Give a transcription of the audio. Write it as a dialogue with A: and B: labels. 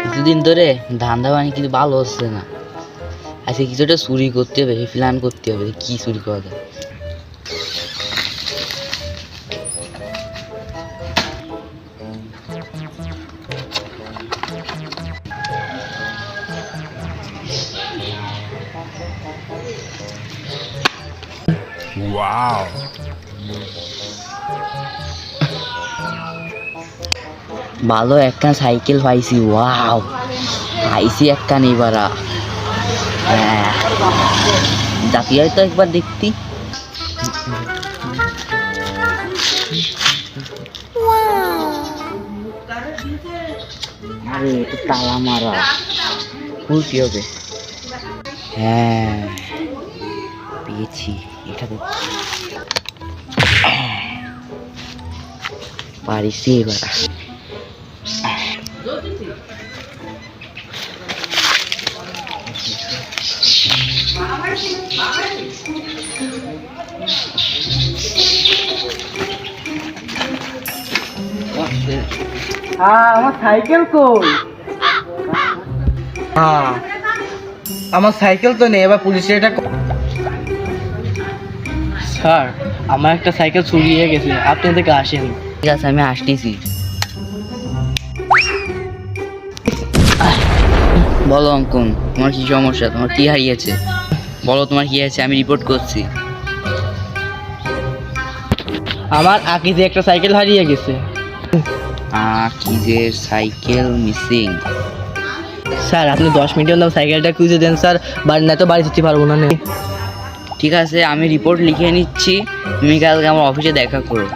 A: কিছুদিন ধরে ধান্দা বানি কিন্তু ভালো হচ্ছে না। আজকে কিছুটা চুরি করতে হবে, প্ল্যান করতে হবে কি চুরি করা যায়।
B: Wow.
A: ভালো একটা সাইকেল পাইছি, ওয়াও পাইছি একটা নেবারা। হ্যাঁ জাতি হয়তো একবার দেখতি। আরে একটু তালা মারা খুলতে হবে। হ্যাঁ পেয়েছি, এটা তো পারিছি এবার।
C: আমার সাইকেল কই? আমার সাইকেল তো নেই, এবার পুলিশের এটা। স্যার আমার একটা সাইকেল চুরি হয়ে গেছে, আপনি এদিকে আসেন।
A: ঠিক আছে আমি আসতেছি। বলো অঙ্কন, তোমার কি সমস্যা? তোমার কি হারিয়েছে বলো, তোমার কি আছে? আমি রিপোর্ট করছি।
C: আমার আকিজে একটা সাইকেল হারিয়ে গেছে।
A: কিজের সাইকেল মিসিং?
C: স্যার আপনি 10 মিনিটের মধ্যে সাইকেলটা খুঁজে দেন স্যার, বাড়ি না তো বাড়ি যেতে পারবো না।
A: ঠিক আছে আমি রিপোর্ট লিখে নিচ্ছি, তুমি কালকে আমার অফিসে দেখা করো।